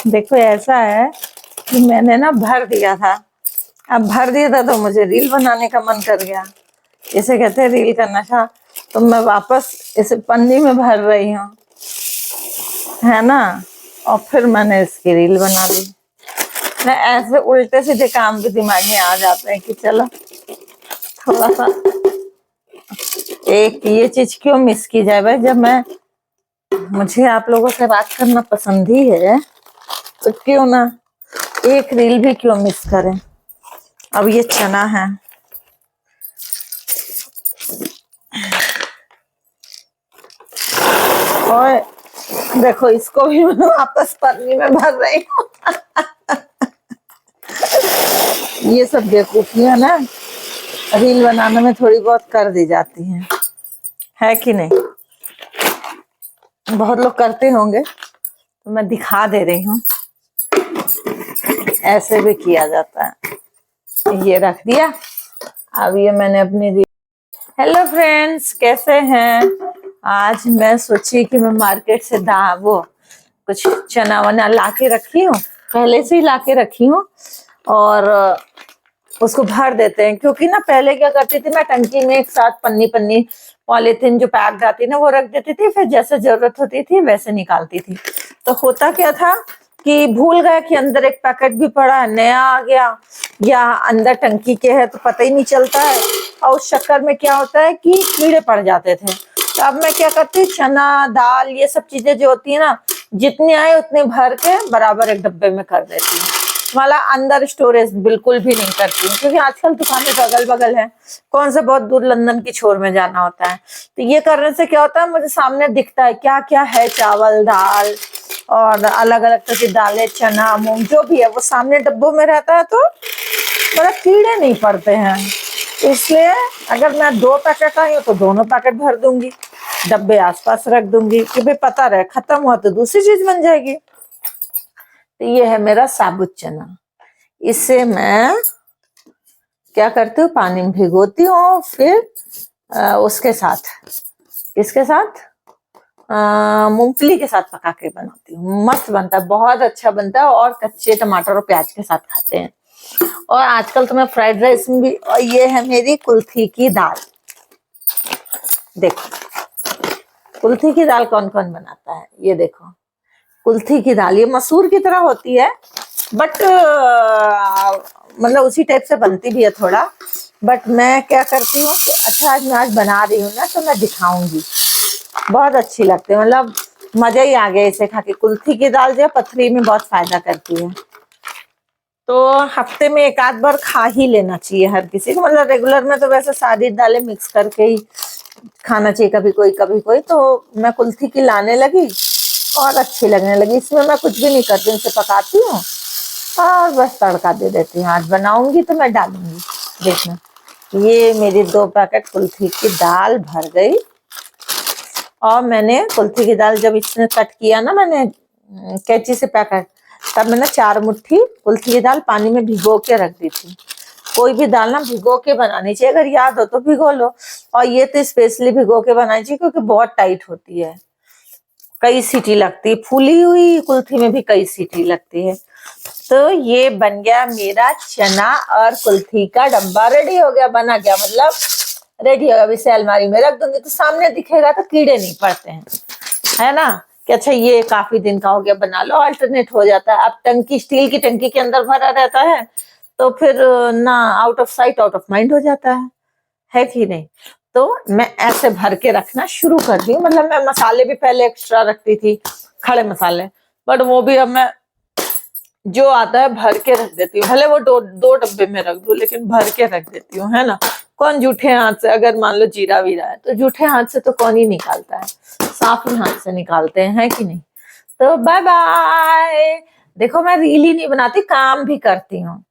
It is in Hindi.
देखो ऐसा है कि मैंने ना भर दिया था। अब भर दिया था तो मुझे रील बनाने का मन कर गया। इसे कहते हैं रील का नशा। तो मैं वापस इसे पन्नी में भर रही हूँ, है ना। और फिर मैंने इसकी रील बना ली। मैं ऐसे उल्टे सीधे काम भी दिमाग में आ जाते हैं कि चलो थोड़ा सा एक ये चीज क्यों मिस की जाए भाई। जब मुझे आप लोगों से बात करना पसंद ही है तो क्यों ना एक रील भी क्यों मिस करें। अब ये चना है, और देखो इसको भी मैं वापस पन्नी में भर रही हूँ। ये सब बेवकूफियां ना रील बनाने में थोड़ी बहुत कर दी जाती हैं, है कि नहीं। बहुत लोग करते होंगे तो मैं दिखा दे रही हूँ। ऐसे भी किया जाता है। ये रख दिया। अब ये मैंने अपनी हेलो फ्रेंड्स, कैसे हैं। आज मैं सोची कि मैं मार्केट से वो कुछ चना वना ला के रखी हूँ, पहले से ही ला के रखी हूँ, और उसको भर देते हैं। क्योंकि ना पहले क्या करती थी मैं, टंकी में एक साथ पन्नी पन्नी पॉलीथीन जो पैक आती ना वो रख देती थी, फिर जैसे जरूरत होती थी वैसे निकालती थी। तो होता क्या था कि भूल गए कि अंदर एक पैकेट भी पड़ा है, नया आ गया, या अंदर टंकी के है तो पता ही नहीं चलता है। और उस चक्कर में क्या होता है कि कीड़े पड़ जाते थे। तो अब मैं क्या करती, चना दाल ये सब चीजें जो होती है ना, जितने आए उतने भर के बराबर एक डब्बे में कर देती हूँ। वाला अंदर स्टोरेज बिल्कुल भी नहीं करती हूँ, क्योंकि आजकल दुकानें तो अगल बगल है, कौन से बहुत दूर लंदन की छोर में जाना होता है। तो ये करने से क्या होता है, मुझे सामने दिखता है क्या क्या है, चावल दाल और अलग अलग तरह की दालें, चना मूंग जो भी है वो सामने डब्बों में रहता है, तो मतलब कीड़े नहीं पड़ते हैं। इसलिए अगर मैं 2 पैकेट आई हूँ तो दोनों पैकेट भर दूंगी, डब्बे आसपास रख दूंगी कि भाई पता रहे खत्म हुआ तो दूसरी चीज बन जाएगी। तो ये है मेरा साबुत चना। इसे मैं क्या करती हूँ, पानी में भिगोती हूँ, फिर उसके साथ इसके साथ मूंगफली के साथ पका के बनाती हूँ। मस्त बनता है, बहुत अच्छा बनता है, और कच्चे टमाटर और प्याज के साथ खाते हैं। और आजकल तो मैं फ्राइड राइस में भी। और ये है मेरी कुल्थी की दाल। देखो कुल्थी की दाल कौन कौन बनाता है, ये देखो कुल्थी की दाल। ये मसूर की तरह होती है, बट मतलब उसी टाइप से बनती भी है थोड़ा। बट मैं क्या करती हूँ कि अच्छा आज बना रही हूँ ना तो मैं दिखाऊंगी। बहुत अच्छी लगती है, मतलब मजा ही आ गया इसे खा के। कुल्थी की दाल जो है पथरी में बहुत फायदा करती है, तो हफ्ते में एक आध बार खा ही लेना चाहिए हर किसी को। मतलब रेगुलर में तो वैसे सारी दालें मिक्स करके ही खाना चाहिए, कभी कोई। तो मैं कुल्थी की लाने लगी और अच्छी लगने लगी। इसमें मैं कुछ भी नहीं करती हूँ, इसे पकाती हूँ और बस तड़का दे देती हूँ। आज बनाऊंगी तो मैं डालूंगी, देखना। ये मेरी 2 पैकेट कुल्थी की दाल भर गई। और मैंने कुल्थी की दाल जब इसने कट किया ना मैंने कैंची से पैकेट, तब मैंने 4 मुट्ठी कुल्थी की दाल पानी में भिगो के रख दी थी। कोई भी दाल ना भिगो के बनानी चाहिए, अगर याद हो तो भिगो लो। और ये तो स्पेशली भिगो के बनानी चाहिए क्योंकि बहुत टाइट होती है, कई सीटी लगती है। फूली हुई कुल्थी में भी कई सीटी लगती है। तो ये बन गया मेरा चना और कुल्थी का डब्बा, रेडी हो गया, बना गया, मतलब रेडी हो गया। अब इसे अलमारी में रख दूंगी तो सामने दिखेगा तो कीड़े नहीं पड़ते हैं, है ना। कि अच्छा ये काफी दिन का हो गया, बना लो, अल्टरनेट हो जाता है। अब टंकी स्टील की टंकी के अंदर भरा रहता है तो फिर ना out of sight out of mind हो जाता है कि नहीं। तो मैं ऐसे भर के रखना शुरू कर दी। मतलब मैं मसाले भी पहले एक्स्ट्रा रखती थी, खड़े मसाले, बट वो भी अब मैं जो आता है भर के रख देती हूँ। भले वो दो डब्बे में रख दो, लेकिन भर के रख देती हूँ, है ना। कौन जूठे हाथ से, अगर मान लो जीरा वीरा है तो जूठे हाथ से तो कौन ही निकालता है, साफ ही हाथ से निकालते हैं, है कि नहीं। तो बाय बाय। देखो मैं रील ही नहीं बनाती, काम भी करती हूँ।